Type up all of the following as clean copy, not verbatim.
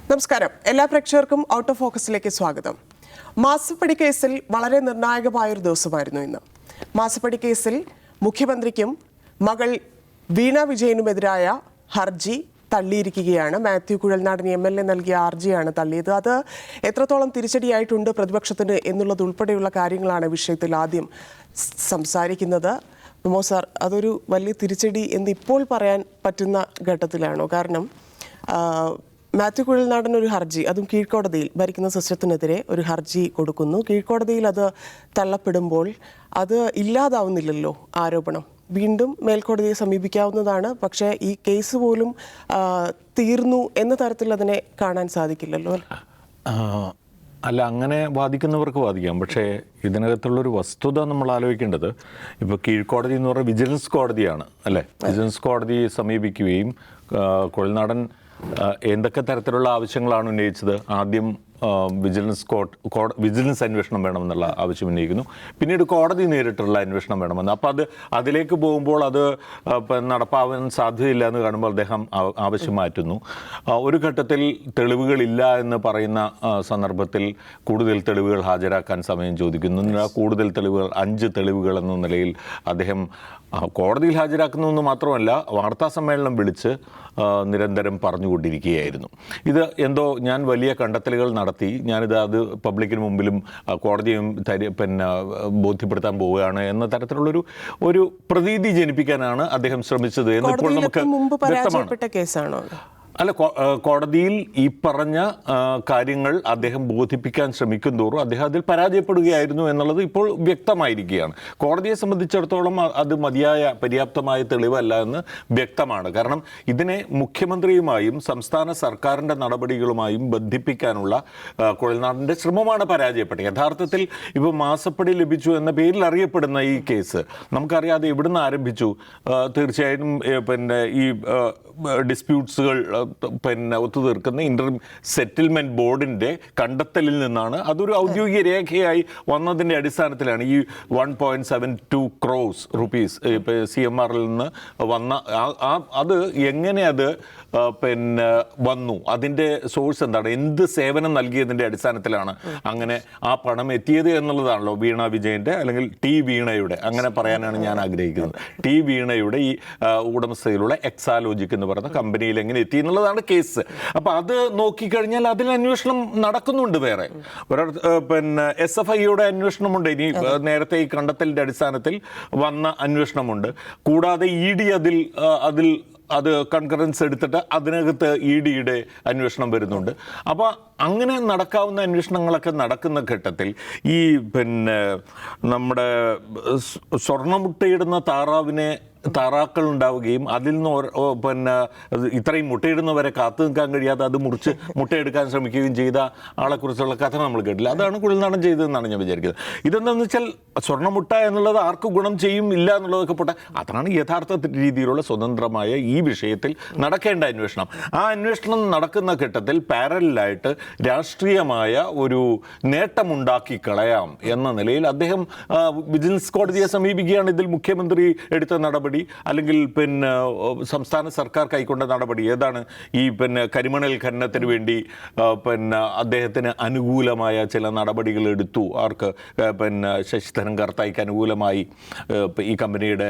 നമസ്കാരം. എല്ലാ പ്രേക്ഷകർക്കും ഔട്ട് ഓഫ് ഫോക്കസിലേക്ക് സ്വാഗതം. മാസപ്പടി കേസിൽ വളരെ നിർണായകമായൊരു ദിവസമായിരുന്നു ഇന്ന്. മാസപ്പടി കേസിൽ മുഖ്യമന്ത്രിക്കും മകൾ വീണ വിജയനുമെതിരായ ഹർജി തള്ളിയിരിക്കുകയാണ്. മാത്യു കുഴൽനാടൻ MLA നൽകിയ ഹർജിയാണ് തള്ളിയത്. അത് എത്രത്തോളം തിരിച്ചടിയായിട്ടുണ്ട് പ്രതിപക്ഷത്തിന് എന്നുള്ളതുൾപ്പെടെയുള്ള കാര്യങ്ങളാണ് വിഷയത്തിൽ ആദ്യം സംസാരിക്കുന്നത്. മൊമോ സാർ, അതൊരു വലിയ തിരിച്ചടി എന്ന് ഇപ്പോൾ പറയാൻ പറ്റുന്ന ഘട്ടത്തിലാണോ? കാരണം മാത്യു കുഴൽനാടൻ ഒരു ഹർജി, അതും കീഴ്ക്കോടതിയിൽ, ഭരിക്കുന്ന സിസ്റ്റത്തിനെതിരെ ഒരു ഹർജി കൊടുക്കുന്നു. കീഴ്ക്കോടതിയിൽ അത് തള്ളപ്പെടുമ്പോൾ അത് ഇല്ലാതാവുന്നില്ലല്ലോ ആരോപണം. വീണ്ടും മേൽക്കോടതിയെ സമീപിക്കാവുന്നതാണ്. പക്ഷേ ഈ കേസ് പോലും തീർന്നു എന്ന തരത്തിൽ അതിനെ കാണാൻ സാധിക്കില്ലല്ലോ. അല്ല, അങ്ങനെ വാദിക്കുന്നവർക്ക് വാദിക്കാം. പക്ഷേ ഇതിനകത്തുള്ളൊരു വസ്തുത നമ്മൾ ആലോചിക്കേണ്ടത്, ഇപ്പോൾ കീഴ്ക്കോടതി എന്ന് പറഞ്ഞാൽ വിജിലൻസ് കോടതിയാണ് അല്ലേ. വിജിലൻസ് കോടതിയെ സമീപിക്കുകയും കുഴൽനാടൻ എന്തൊക്കെ തരത്തിലുള്ള ആവശ്യങ്ങളാണ് ഉന്നയിച്ചത്? ആദ്യം വിജിലൻസ് അന്വേഷണം വേണമെന്നുള്ള ആവശ്യം ഉന്നയിക്കുന്നു. പിന്നീട് കോടതി നേരിട്ടുള്ള അന്വേഷണം വേണമെന്ന്. അപ്പോൾ അതിലേക്ക് പോകുമ്പോൾ അത് നടപ്പാവാൻ സാധ്യതയില്ല എന്ന് കാണുമ്പോൾ അദ്ദേഹം ആവശ്യം മാറ്റുന്നു. ഒരു ഘട്ടത്തിൽ തെളിവുകളില്ല എന്ന് പറയുന്ന സന്ദർഭത്തിൽ കൂടുതൽ തെളിവുകൾ ഹാജരാക്കാൻ സമയം ചോദിക്കുന്നു. കൂടുതൽ തെളിവുകൾ 5 തെളിവുകൾ എന്ന നിലയിൽ അദ്ദേഹം കോടതിയിൽ ഹാജരാക്കുന്നതെന്ന് മാത്രമല്ല, വാർത്താ സമ്മേളനം വിളിച്ച് നിരന്തരം പറഞ്ഞുകൊണ്ടിരിക്കുകയായിരുന്നു. ഇത് എന്തോ ഞാൻ വലിയ കണ്ടെത്തലുകൾ നടത്തി, അത് പബ്ലിക്കിന് മുമ്പിലും കോടതിയും ബോധ്യപ്പെടുത്താൻ പോവുകയാണ് എന്ന തരത്തിലുള്ളൊരു പ്രതീതി ജനിപ്പിക്കാനാണ് അദ്ദേഹം ശ്രമിച്ചത് എന്നിപ്പോൾ നമുക്ക് വ്യക്തമാണ്. അല്ല, കോടതിയിൽ ഈ പറഞ്ഞ കാര്യങ്ങൾ അദ്ദേഹം ബോധിപ്പിക്കാൻ ശ്രമിക്കും തോറും അദ്ദേഹം അതിൽ പരാജയപ്പെടുകയായിരുന്നു എന്നുള്ളത് ഇപ്പോൾ വ്യക്തമായിരിക്കുകയാണ്. കോടതിയെ സംബന്ധിച്ചിടത്തോളം അത് മതിയായ പര്യാപ്തമായ തെളിവല്ല എന്ന് വ്യക്തമാണ്. കാരണം ഇതിനെ മുഖ്യമന്ത്രിയുമായും സംസ്ഥാന സർക്കാരിൻ്റെ നടപടികളുമായും ബന്ധിപ്പിക്കാനുള്ള കുഴൽനാടൻ്റെ ശ്രമമാണ് പരാജയപ്പെട്ടത്. യഥാർത്ഥത്തിൽ ഇപ്പോൾ മാസപ്പടി ലഭിച്ചു എന്ന പേരിൽ അറിയപ്പെടുന്ന ഈ കേസ് നമുക്കറിയാതെ എവിടുന്ന് ആരംഭിച്ചു. തീർച്ചയായും ഈ ഡിസ്പ്യൂട്ട്സുകൾ ഒത്തുതീർക്കുന്ന ഇന്റർ സെറ്റിൽമെന്റ് ബോർഡിന്റെ കണ്ടെത്തലിൽ നിന്നാണ്. അതൊരു ഔദ്യോഗിക രേഖയായി വന്നതിൻ്റെ അടിസ്ഥാനത്തിലാണ് ഈ 1.72 crores rupees CMRൽ നിന്ന് വന്ന അത് എങ്ങനെ അത് വന്നു, അതിൻ്റെ സോഴ്സ് എന്താണ്, എന്ത് സേവനം നൽകിയതിൻ്റെ അടിസ്ഥാനത്തിലാണ് അങ്ങനെ ആ പണം എത്തിയത് എന്നുള്ളതാണല്ലോ വീണ വിജയൻ്റെ അല്ലെങ്കിൽ ടി വീണയുടെ, അങ്ങനെ പറയാനാണ് ഞാൻ ആഗ്രഹിക്കുന്നത്, ടി വീണയുടെ ഈ ഉടമസ്ഥയിലുള്ള എക്സാലോജിക് എന്ന് പറയുന്ന കമ്പനിയിൽ എങ്ങനെ എത്തി എന്നുള്ളതാണ് കേസ്. അപ്പോൾ അത് നോക്കിക്കഴിഞ്ഞാൽ അതിൽ അന്വേഷണം നടക്കുന്നുണ്ട്. വേറെ SFIയുടെ അന്വേഷണമുണ്ട്. ഇനി നേരത്തെ ഈ കണ്ടെത്തലിൻ്റെ അടിസ്ഥാനത്തിൽ വന്ന അന്വേഷണമുണ്ട്. കൂടാതെ ED അത് കൺകറൻസ് എടുത്തിട്ട് അതിനകത്ത് EDയുടെ അന്വേഷണം വരുന്നുണ്ട്. അപ്പോൾ അങ്ങനെ നടക്കാവുന്ന അന്വേഷണങ്ങളൊക്കെ നടക്കുന്ന ഘട്ടത്തിൽ ഈ നമ്മുടെ സ്വർണ്ണമുട്ടയിടുന്ന താറാക്കൾ ഉണ്ടാവുകയും അതിൽ നിന്ന് ഇത്രയും മുട്ടയിടുന്നവരെ കാത്തു നിൽക്കാൻ കഴിയാതെ അത് മുറിച്ച് മുട്ടയെടുക്കാൻ ശ്രമിക്കുകയും ചെയ്ത ആളെക്കുറിച്ചുള്ള കഥ നമ്മൾ കേട്ടില്ല. അതാണ് കുഴൽനാടൻ ചെയ്തതെന്നാണ് ഞാൻ വിചാരിക്കുന്നത്. ഇതെന്താണെന്ന് വെച്ചാൽ സ്വർണ്ണമുട്ട എന്നുള്ളത് ആർക്ക് ഗുണം ചെയ്യും ഇല്ല എന്നുള്ളതൊക്കെ പോട്ടെ, അതാണ് യഥാർത്ഥ രീതിയിലുള്ള സ്വതന്ത്രമായ ഈ വിഷയത്തിൽ നടക്കേണ്ട അന്വേഷണം. ആ അന്വേഷണം നടക്കുന്ന ഘട്ടത്തിൽ പാരലായിട്ട് രാഷ്ട്രീയമായ ഒരു നേട്ടമുണ്ടാക്കി കളയാം എന്ന നിലയിൽ അദ്ദേഹം വിജിലൻസ് കോടതിയെ സമീപിക്കുകയാണ്. ഇതിൽ മുഖ്യമന്ത്രി എടുത്ത നടപടി അല്ലെങ്കിൽ സംസ്ഥാന സർക്കാർ കൈക്കൊണ്ട നടപടി ഏതാണ്? ഈ കരിമണൽ ഖനനത്തിന് വേണ്ടി അദ്ദേഹത്തിന് അനുകൂലമായ ചില നടപടികൾ എടുത്തു. ആർക്ക്? ശശിധരൻ കർത്തായിക്ക് അനുകൂലമായി ഈ കമ്പനിയുടെ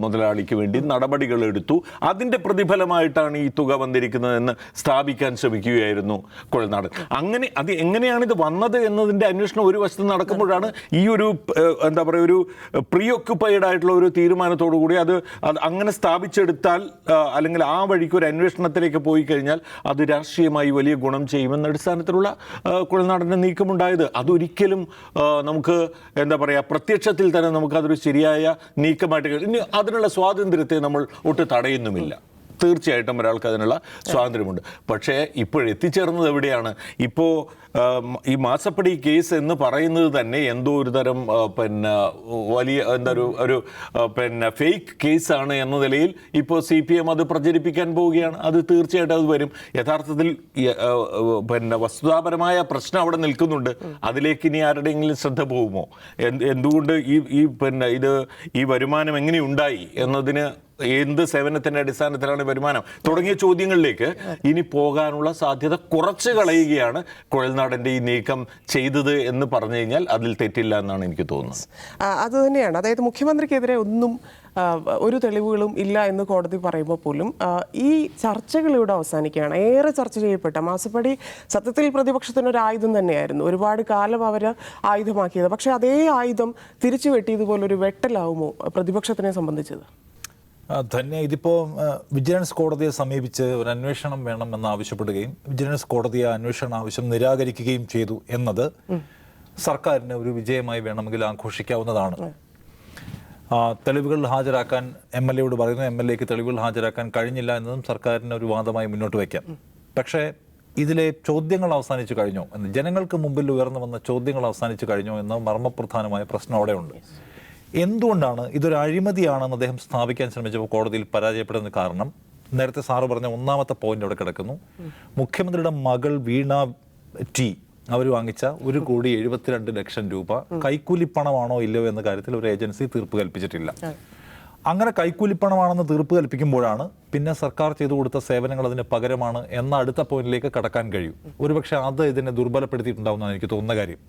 മുതലാളിക്ക് വേണ്ടി നടപടികൾ എടുത്തു. അതിൻ്റെ പ്രതിഫലമായിട്ടാണ് ഈ തുക വന്നിരിക്കുന്നതെന്ന് സ്ഥാപിക്കാൻ ശ്രമിക്കുകയായിരുന്നു കുഴൽനാടൻ. അങ്ങനെ അത് എങ്ങനെയാണിത് വന്നത് എന്നതിൻ്റെ അന്വേഷണം ഒരു വശത്ത് നടക്കുമ്പോഴാണ് ഈ ഒരു ഒരു പ്രീ ഓക്യുപ്പൈഡ് ആയിട്ടുള്ള ഒരു തീരുമാനത്തോടുകൂടി അത് അങ്ങനെ സ്ഥാപിച്ചെടുത്താൽ അല്ലെങ്കിൽ ആ വഴിക്ക് ഒരു അന്വേഷണത്തിലേക്ക് പോയി കഴിഞ്ഞാൽ അത് രാഷ്ട്രീയമായി വലിയ ഗുണം ചെയ്യുമെന്ന അടിസ്ഥാനത്തിലുള്ള കുഴൽനാടൻ്റെ നീക്കമുണ്ടായത്. അതൊരിക്കലും നമുക്ക് പ്രത്യക്ഷത്തിൽ തന്നെ നമുക്കതൊരു ശരിയായ നീക്കമായിട്ട് ഇനി അതിനുള്ള സ്വാതന്ത്ര്യത്തെ നമ്മൾ ഒട്ടും തടയുന്നുമില്ല. തീർച്ചയായിട്ടും ഒരാൾക്ക് അതിനുള്ള സ്വാതന്ത്ര്യമുണ്ട്. പക്ഷേ ഇപ്പോൾ എത്തിച്ചേർന്നത് എവിടെയാണ്? ഇപ്പോൾ ഈ മാസപ്പടി കേസ് എന്ന് പറയുന്നത് തന്നെ എന്തോ ഒരു തരം പിന്നെ വലിയ ഒരു പിന്നെ ഫേക്ക് കേസാണ് എന്ന നിലയിൽ ഇപ്പോൾ CPM അത് പ്രചരിപ്പിക്കാൻ പോവുകയാണ്. അത് തീർച്ചയായിട്ടും അത് വരും. യഥാർത്ഥത്തിൽ പിന്നെ വസ്തുതാപരമായ പ്രശ്നം അവിടെ നിൽക്കുന്നുണ്ട്. അതിലേക്ക് ഇനി ആരുടെയെങ്കിലും ശ്രദ്ധ പോകുമോ? എന്തുകൊണ്ട് ഈ പിന്നെ ഈ വരുമാനം എങ്ങനെയുണ്ടായി എന്നതിന് എന്ത് സേവനത്തിന്റെ അടിസ്ഥാനത്തിലാണ് വരുമാനം തുടങ്ങിയ ചോദ്യങ്ങളിലേക്ക് ഇനി പോകാനുള്ള സാധ്യത കുറച്ച് കളയുകയാണ് കുഴൽനാടൻ്റെ ഈ നീക്കം ചെയ്തത് എന്ന് പറഞ്ഞു കഴിഞ്ഞാൽ അതിൽ തെറ്റില്ല എന്നാണ് എനിക്ക് തോന്നുന്നത്. അത് തന്നെയാണ്. അതായത് മുഖ്യമന്ത്രിക്കെതിരെ ഒന്നും ഒരു തെളിവുകളും ഇല്ല എന്ന് കോടതി പറയുമ്പോൾ പോലും ഈ ചർച്ചകൾ ഇവിടെ അവസാനിക്കുകയാണ്. ഏറെ ചർച്ച ചെയ്യപ്പെട്ട മാസപ്പടി സത്യത്തിൽ പ്രതിപക്ഷത്തിനൊരു ആയുധം തന്നെയായിരുന്നു. ഒരുപാട് കാലം അവർ ആയുധമാക്കിയത്. പക്ഷേ അതേ ആയുധം തിരിച്ചു വെട്ടിയതുപോലൊരു വെട്ടലാവുമോ പ്രതിപക്ഷത്തിനെ സംബന്ധിച്ചത്? തന്നെ ഇതിപ്പോൾ വിജിലൻസ് കോടതിയെ സമീപിച്ച് ഒരു അന്വേഷണം വേണമെന്ന് ആവശ്യപ്പെടുകയും വിജിലൻസ് കോടതി ആ അന്വേഷണ ആവശ്യം നിരാകരിക്കുകയും ചെയ്തു എന്നത് സർക്കാരിന് ഒരു വിജയമായി വേണമെങ്കിൽ ആഘോഷിക്കാവുന്നതാണ്. തെളിവുകൾ ഹാജരാക്കാൻ MLA പറയുന്നു, MLAക്ക് തെളിവുകൾ ഹാജരാക്കാൻ കഴിഞ്ഞില്ല എന്നതും സർക്കാരിന് ഒരു വാദമായി മുന്നോട്ട് വയ്ക്കാം. പക്ഷേ ഇതിലെ ചോദ്യങ്ങൾ അവസാനിച്ചു കഴിഞ്ഞോ എന്ന്, ജനങ്ങൾക്ക് മുമ്പിൽ ഉയർന്നു വന്ന ചോദ്യങ്ങൾ അവസാനിച്ചു കഴിഞ്ഞോ എന്ന മർമ്മപ്രധാനമായ പ്രശ്നം അവിടെയുണ്ട്. എന്തുകൊണ്ടാണ് ഇതൊരു അഴിമതിയാണെന്ന് അദ്ദേഹം സ്ഥാപിക്കാൻ ശ്രമിച്ചപ്പോൾ കോടതിയിൽ പരാജയപ്പെടുന്ന കാരണം നേരത്തെ സാറ് പറഞ്ഞ ഒന്നാമത്തെ പോയിന്റ് അവിടെ കിടക്കുന്നു. മുഖ്യമന്ത്രിയുടെ മകൾ വീണ ടി അവർ വാങ്ങിച്ച 1,72,00,000 രൂപ കൈക്കൂലിപ്പണമാണോ ഇല്ലയോ എന്ന കാര്യത്തിൽ ഒരു ഏജൻസി തീർപ്പ് കൽപ്പിച്ചിട്ടില്ല. അങ്ങനെ കൈക്കൂലിപ്പണമാണെന്ന് തീർപ്പ് കൽപ്പിക്കുമ്പോഴാണ് പിന്നെ സർക്കാർ ചെയ്തു കൊടുത്ത സേവനങ്ങൾ അതിന് പകരമാണ് എന്ന അടുത്ത പോയിന്റിലേക്ക് കടക്കാൻ കഴിയും. ഒരുപക്ഷെ അത് ഇതിനെ ദുർബലപ്പെടുത്തിയിട്ടുണ്ടാവുന്നതാണ് എനിക്ക് തോന്നുന്ന കാര്യം.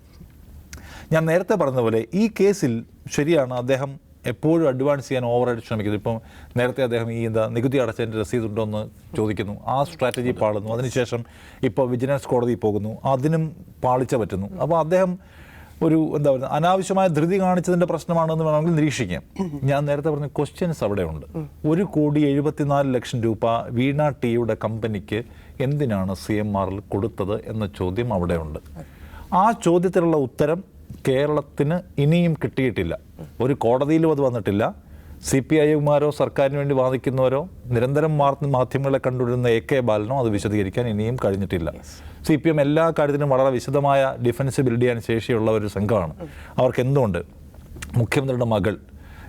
ഞാൻ നേരത്തെ പറഞ്ഞതുപോലെ ഈ കേസിൽ ശരിയാണ്, അദ്ദേഹം എപ്പോഴും അഡ്വാൻസ് ചെയ്യാൻ ഓവറായിട്ട് ശ്രമിക്കുന്നു. ഇപ്പം നേരത്തെ അദ്ദേഹം ഈ നികുതി അടച്ചതിൻ്റെ രസീത് ഉണ്ടോ എന്ന് ചോദിക്കുന്നു, ആ സ്ട്രാറ്റജി പാളുന്നു. അതിനുശേഷം ഇപ്പോൾ വിജിലൻസ് കോടതി പോകുന്നു, അതിനും പാളിച്ച പറ്റുന്നു. അപ്പോൾ അദ്ദേഹം ഒരു അനാവശ്യമായ ധൃതി കാണിച്ചതിൻ്റെ പ്രശ്നമാണെന്ന് വേണമെങ്കിൽ നിരീക്ഷിക്കാം. ഞാൻ നേരത്തെ പറഞ്ഞ ക്വസ്റ്റ്യൻസ് അവിടെയുണ്ട്. 1,74,00,000 രൂപ വീണ ടിയുടെ കമ്പനിക്ക് എന്തിനാണ് CMRL കൊടുത്തത് എന്ന ചോദ്യം അവിടെയുണ്ട്. ആ ചോദ്യത്തിലുള്ള ഉത്തരം കേരളത്തിന് ഇനിയും കിട്ടിയിട്ടില്ല. ഒരു കോടതിയിലും അത് വന്നിട്ടില്ല. CPIമാരോ സർക്കാരിന് വേണ്ടി വാദിക്കുന്നവരോ നിരന്തരം മാധ്യമങ്ങളെ കണ്ടുവരുന്ന AK ബാലനോ അത് വിശദീകരിക്കാൻ ഇനിയും കഴിഞ്ഞിട്ടില്ല. CPM എല്ലാ കാര്യത്തിനും വളരെ വിശദമായ ഡിഫൻസ് ബിൽഡ് ചെയ്യാൻ ശേഷിയുള്ള ഒരു സംഘമാണ്. അവർക്ക് എന്തുകൊണ്ട് മുഖ്യമന്ത്രിയുടെ മകൾ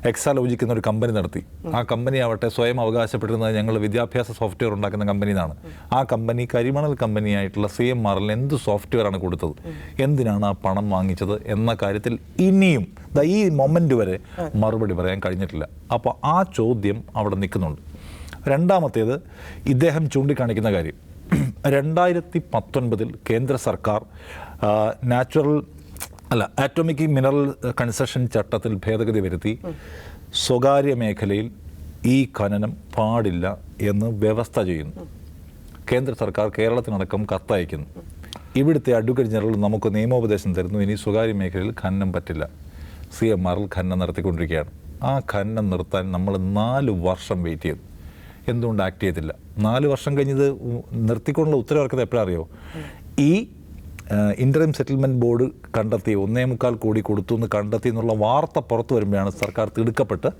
എക്സാലോജിക് എന്നൊരു കമ്പനി നടത്തി. ആ കമ്പനി ആവട്ടെ സ്വയം അവകാശപ്പെട്ടിരുന്നത് ഞങ്ങൾ വിദ്യാഭ്യാസ സോഫ്റ്റ്വെയർ ഉണ്ടാക്കുന്ന കമ്പനിയാണ്. ആ കമ്പനി കരിമണൽ കമ്പനിയായിട്ടുള്ള CMRL എന്ത് സോഫ്റ്റ്വെയറാണ് കൊടുത്തത്, എന്തിനാണ് ആ പണം വാങ്ങിച്ചത് എന്ന കാര്യത്തിൽ ഇനിയും ഈ മൊമെൻ്റ് വരെ മറുപടി പറയാൻ കഴിഞ്ഞിട്ടില്ല. അപ്പോൾ ആ ചോദ്യം അവിടെ നിൽക്കുന്നുണ്ട്. രണ്ടാമത്തേത് ഇദ്ദേഹം ചൂണ്ടിക്കാണിക്കുന്ന കാര്യം, 2019 കേന്ദ്ര സർക്കാർ ആറ്റോമിക് മിനറൽ കൺസഷൻ ചട്ടത്തിൽ ഭേദഗതി വരുത്തി സ്വകാര്യ മേഖലയിൽ ഈ ഖനനം പാടില്ല എന്ന് വ്യവസ്ഥ ചെയ്യുന്നു. കേന്ദ്ര സർക്കാർ കേരളത്തിനടക്കം കത്തയക്കുന്നു. ഇവിടുത്തെ അഡ്വക്കേറ്റ് ജനറൽ നമുക്ക് നിയമോപദേശം തരുന്നു, ഇനി സ്വകാര്യ മേഖലയിൽ ഖനനം പറ്റില്ല. CMRL ഖനനം നടത്തിക്കൊണ്ടിരിക്കുകയാണ്. ആ ഖനനം നിർത്താൻ നമ്മൾ 4 വർഷം വെയിറ്റ് ചെയ്തു. എന്തുകൊണ്ട് ആക്ട് ചെയ്തില്ല? 4 വർഷം കഴിഞ്ഞത് നിർത്തിക്കൊണ്ടുള്ള ഉത്തരവിറക്കുന്നത് എപ്പോഴറിയോ? ഈ ഇൻ്ററിം സെറ്റിൽമെൻറ്റ് ബോർഡ് കണ്ടെത്തി 1.25 കോടി കൊടുത്തു എന്ന് കണ്ടെത്തി എന്നുള്ള വാർത്ത പുറത്തു വരുമ്പോഴാണ് സർക്കാർ തിടുക്കപ്പെട്ട്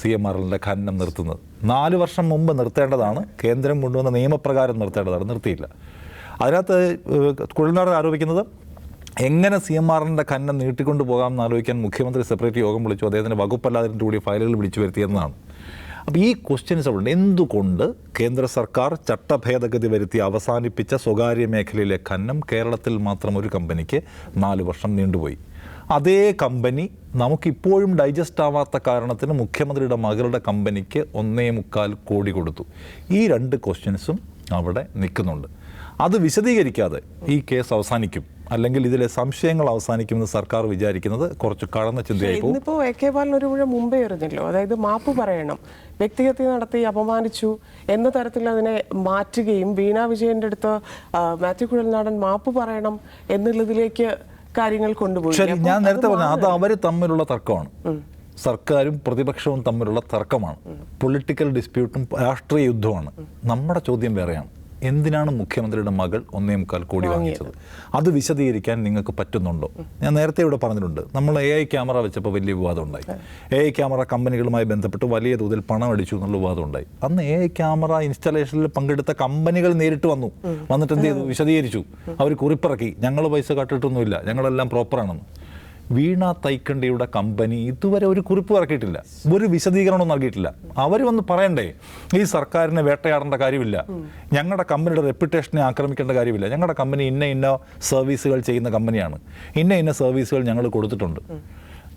CMRLൻ്റെ ഖനനം നിർത്തുന്നത്. 4 വർഷം മുമ്പ് നിർത്തേണ്ടതാണ്, കേന്ദ്രം കൊണ്ടുവന്ന നിയമപ്രകാരം നിർത്തേണ്ടതാണ്, നിർത്തിയില്ല. അതിനകത്ത് കുഴൽനാടൻ ആരോപിക്കുന്നത് എങ്ങനെ CMRLൻ്റെ ഖനനം നീട്ടിക്കൊണ്ട് പോകാമെന്ന് ആലോചിക്കാൻ മുഖ്യമന്ത്രി സെപ്പറേറ്റ് യോഗം വിളിച്ചു, അദ്ദേഹത്തിൻ്റെ വകുപ്പല്ലാതിൻ്റെ കൂടി ഫയലുകൾ വിളിച്ചു വരുത്തിയെന്നാണ്. അപ്പോൾ ഈ ക്വസ്റ്റ്യൻസ് അവിടെ എന്തുകൊണ്ട് കേന്ദ്ര സർക്കാർ ചട്ടഭേദഗതി വരുത്തി അവസാനിപ്പിച്ച സ്വകാര്യ മേഖലയിലെ ഖനനം കേരളത്തിൽ മാത്രം ഒരു കമ്പനിക്ക് 4 വർഷം നീണ്ടുപോയി? അതേ കമ്പനി നമുക്കിപ്പോഴും ഡൈജസ്റ്റ് ആവാത്ത കാരണത്തിന് മുഖ്യമന്ത്രിയുടെ മകളുടെ കമ്പനിക്ക് 1.25 കോടി കൊടുത്തു. ഈ 2 ക്വസ്റ്റ്യൻസും അവിടെ നിൽക്കുന്നുണ്ട്. അത് വിശദീകരിക്കാതെ ഈ കേസ് അവസാനിക്കും, അല്ലെങ്കിൽ ഇതിലെ സംശയങ്ങൾ അവസാനിക്കുമെന്ന് സർക്കാർ വിചാരിക്കുന്നത് കുറച്ച് കടന്ന ചിന്തയായി പോകും. ഇന്നിപ്പോൾ AK ബാലൻ ഒരു മുഴ മുമ്പേ എറിഞ്ഞല്ലോ, അതായത് മാപ്പ് പറയണം, വ്യക്തിഹത്യ നടത്തി അപമാനിച്ചു എന്ന തരത്തിൽ അതിനെ മാറ്റുകയും വീണ വിജയന്റെ അടുത്ത് മാത്യു കുഴൽനാടൻ മാപ്പ് പറയണം എന്നുള്ളതിലേക്ക് കാര്യങ്ങൾ കൊണ്ടുപോയി. ശരി, ഞാൻ നേരത്തെ പറഞ്ഞു അത് അവർ തമ്മിലുള്ള തർക്കമാണ്. സർക്കാരും പ്രതിപക്ഷവും തമ്മിലുള്ള തർക്കമാണ്, പൊളിറ്റിക്കൽ ഡിസ്പ്യൂട്ടും രാഷ്ട്രീയ യുദ്ധമാണ്. നമ്മുടെ ചോദ്യം വേറെയാണ്. എന്തിനാണ് മുഖ്യമന്ത്രിയുടെ മകൾ 1.25 കോടി വാങ്ങിച്ചത്? അത് വിശദീകരിക്കാൻ നിങ്ങൾക്ക് പറ്റുന്നുണ്ടോ? ഞാൻ നേരത്തെ ഇവിടെ പറഞ്ഞിട്ടുണ്ട്, നമ്മൾ AI ക്യാമറ വെച്ചപ്പോൾ വലിയ വിവാദം ഉണ്ടായി. AI ക്യാമറ കമ്പനികളുമായി ബന്ധപ്പെട്ട് വലിയ തോതിൽ പണം അടിച്ചു എന്നുള്ള വിവാദം ഉണ്ടായി. അന്ന് AI ക്യാമറ ഇൻസ്റ്റാളേഷനിൽ പങ്കെടുത്ത കമ്പനികൾ നേരിട്ട് വന്നിട്ട് എന്ത് ചെയ്തു? വിശദീകരിച്ചു. അവർ കുറിപ്പിറക്കി, ഞങ്ങൾ പൈസ കട്ടിട്ടൊന്നുമില്ല, ഞങ്ങളെല്ലാം പ്രോപ്പറാണെന്ന്. വീണ തൈക്കണ്ടിയുടെ കമ്പനി ഇതുവരെ ഒരു കുറിപ്പ് ഇറക്കിയിട്ടില്ല, ഒരു വിശദീകരണവും നൽകിയിട്ടില്ല. അവർ വന്ന് പറയണ്ടേ, ഈ സർക്കാരിനെ വേട്ടയാടേണ്ട കാര്യമില്ല, ഞങ്ങളുടെ കമ്പനിയുടെ റെപ്യൂട്ടേഷനെ ആക്രമിക്കേണ്ട കാര്യമില്ല, ഞങ്ങളുടെ കമ്പനി ഇന്ന സർവീസുകൾ ചെയ്യുന്ന കമ്പനിയാണ്, ഇന്ന സർവീസുകൾ ഞങ്ങൾ കൊടുത്തിട്ടുണ്ട്.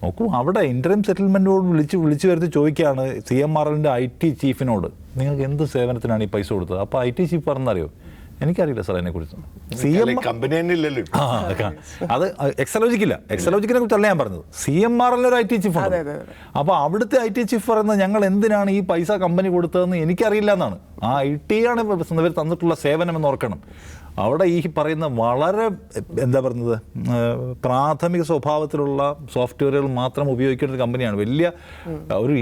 നോക്കൂ, അവിടെ ഇൻ്ററിം സെറ്റിൽമെൻറ്റോട് വിളിച്ചു വരുത്തി ചോദിക്കുകയാണ് CMRLൻ്റെ IT ചീഫിനോട്, നിങ്ങൾക്ക് എന്ത് സേവനത്തിനാണ് ഈ പൈസ കൊടുത്തത്? അപ്പോൾ IT ചീഫ് പറഞ്ഞറിയോ? എനിക്കറിയില്ല സാർ അതിനെക്കുറിച്ച്. കമ്പനി തന്നെ ഇല്ലല്ലോ. അത് എക്സലോജിക്കില്ല, എക്സലോജിക്കിനെ കുറിച്ചല്ല ഞാൻ പറഞ്ഞത്. CMRL ഒരു IT ചീഫ് ഉണ്ട്. അപ്പോൾ അവിടുത്തെ IT ചീഫ് പറയുന്നത് ഞങ്ങൾ എന്തിനാണ് ഈ പൈസ കമ്പനി കൊടുത്തതെന്ന് എനിക്കറിയില്ല എന്നാണ്. ആ IT ആണ് ഇവർ തന്നിട്ടുള്ള സേവനം എന്ന് ഓർക്കണം. അവിടെ ഈ പറയുന്ന വളരെ എന്താ പറയുന്നത്, പ്രാഥമിക സ്വഭാവത്തിലുള്ള സോഫ്റ്റ്വെയറുകൾ മാത്രം ഉപയോഗിക്കുന്ന ഒരു കമ്പനിയാണ്. വലിയ ഒരു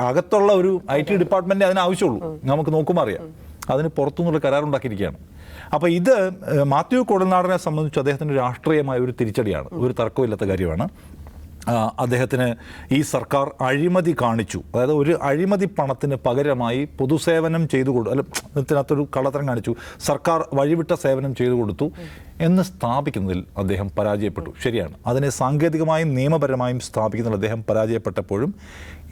അകത്തുള്ള ഒരു IT ഡിപ്പാർട്ട്മെൻറ്റ് അതിന് ആവശ്യമുള്ളൂ. നമുക്ക് നോക്കുമ്പോൾ അറിയാം, അതിന് പുറത്തുനിന്നുള്ള കരാറുണ്ടാക്കിയിരിക്കുകയാണ്. അപ്പോൾ ഇത് മാത്യു കുഴൽനാടനെ സംബന്ധിച്ച് അദ്ദേഹത്തിൻ്റെ രാഷ്ട്രീയമായ ഒരു തിരിച്ചടിയാണ്, ഒരു തർക്കമില്ലാത്ത കാര്യമാണ്. അദ്ദേഹത്തിന് ഈ സർക്കാർ അഴിമതി കാണിച്ചു, അതായത് ഒരു അഴിമതി പണത്തിന് പകരമായി പൊതുസേവനം ചെയ്തു കൊടുത്തു, അല്ല ഇതിനകത്തൊരു കള്ളത്തരം കാണിച്ചു, സർക്കാർ വഴിവിട്ട സേവനം ചെയ്തു കൊടുത്തു എന്ന് സ്ഥാപിക്കുന്നതിൽ അദ്ദേഹം പരാജയപ്പെട്ടു. ശരിയാണ്, അതിനെ സാങ്കേതികമായും നിയമപരമായും സ്ഥാപിക്കുന്നതിൽ അദ്ദേഹം പരാജയപ്പെട്ടപ്പോഴും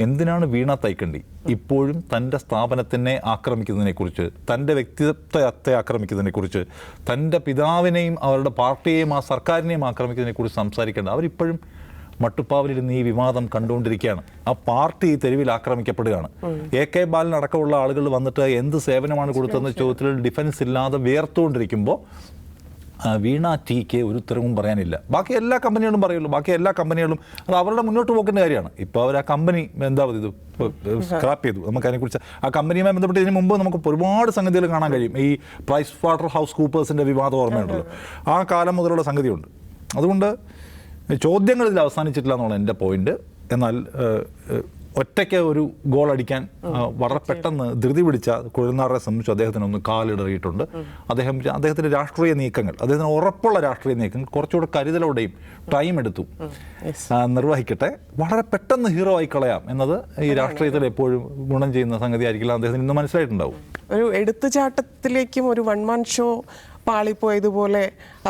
എന്തിനാണ് വീണ തൈക്കണ്ടി ഇപ്പോഴും തൻ്റെ സ്ഥാപനത്തിനെ ആക്രമിക്കുന്നതിനെക്കുറിച്ച്, തൻ്റെ വ്യക്തിത്വത്തെ ആക്രമിക്കുന്നതിനെക്കുറിച്ച്, തൻ്റെ പിതാവിനെയും അവരുടെ പാർട്ടിയെയും ആ സർക്കാരിനെയും ആക്രമിക്കുന്നതിനെക്കുറിച്ച് സംസാരിക്കേണ്ടത്? അവരിപ്പോഴും മട്ടുപ്പാവിലിരുന്ന് ഈ വിവാദം കണ്ടുകൊണ്ടിരിക്കുകയാണ്. ആ പാർട്ടി തെരുവിൽ ആക്രമിക്കപ്പെടുകയാണ്. AK ബാലൻ അടക്കമുള്ള ആളുകൾ വന്നിട്ട് എന്ത് സേവനമാണ് കൊടുത്തതെന്ന ചോദ്യത്തിൽ ഡിഫൻസ് ഇല്ലാതെ വിയർത്തുകൊണ്ടിരിക്കുമ്പോൾ വീണ ടിക്ക് ഒരു ഉത്തരവും പറയാനില്ല. ബാക്കി എല്ലാ കമ്പനികളും പറയുള്ളൂ, ബാക്കി എല്ലാ കമ്പനികളും അത് അവരുടെ മുന്നോട്ട് പോക്കേണ്ട കാര്യമാണ്. ഇപ്പോൾ അവർ ആ കമ്പനി എന്താ ഇത് സ്ക്രാപ്പ് ചെയ്തു. നമുക്ക് അതിനെക്കുറിച്ച് ആ കമ്പനിയുമായി ബന്ധപ്പെട്ട് ഇതിന് മുമ്പ് നമുക്ക് ഒരുപാട് സംഗതികൾ കാണാൻ കഴിയും. ഈ പ്രൈസ് വാട്ടർ ഹൗസ് കൂപ്പേഴ്സിൻ്റെ വിവാദം ഓർമ്മയുണ്ടല്ലോ, ആ കാലം മുതലുള്ള സംഗതിയുണ്ട്. അതുകൊണ്ട് ചോദ്യങ്ങൾ ഇതിൽ അവസാനിച്ചിട്ടില്ല എന്നുള്ള എൻ്റെ പോയിന്റ്. എന്നാൽ ഒറ്റയ്ക്ക് ഒരു ഗോൾ അടിക്കാൻ വളരെ പെട്ടെന്ന് ധൃതി പിടിച്ച കുഴൽനാടനെ സംബന്ധിച്ച് അദ്ദേഹത്തിനൊന്ന് കാലിടറിയിട്ടുണ്ട്. അദ്ദേഹത്തിൻ്റെ രാഷ്ട്രീയ നീക്കങ്ങൾ, അദ്ദേഹത്തിന് ഉറപ്പുള്ള രാഷ്ട്രീയ നീക്കങ്ങൾ കുറച്ചുകൂടെ കരുതലോടെയും ടൈം എടുത്തു നിർവഹിക്കട്ടെ. വളരെ പെട്ടെന്ന് ഹീറോ ആയി കളയാം എന്നത് ഈ രാഷ്ട്രീയത്തിൽ എപ്പോഴും ഗുണം ചെയ്യുന്ന സംഗതി ആയിരിക്കില്ല, അദ്ദേഹത്തിന് ഇന്ന് മനസ്സിലായിട്ടുണ്ടാവും. ഒരു എടുത്തുചാട്ടത്തിലേക്കും ഒരു 1 man ഷോ പാളിപ്പോയതുപോലെ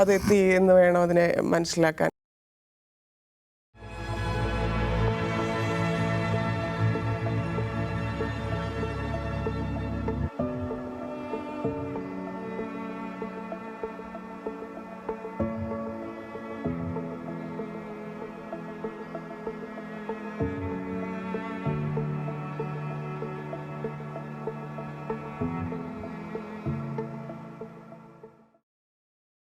അതെത്തി എന്ന് വേണം അതിനെ മനസ്സിലാക്കാൻ.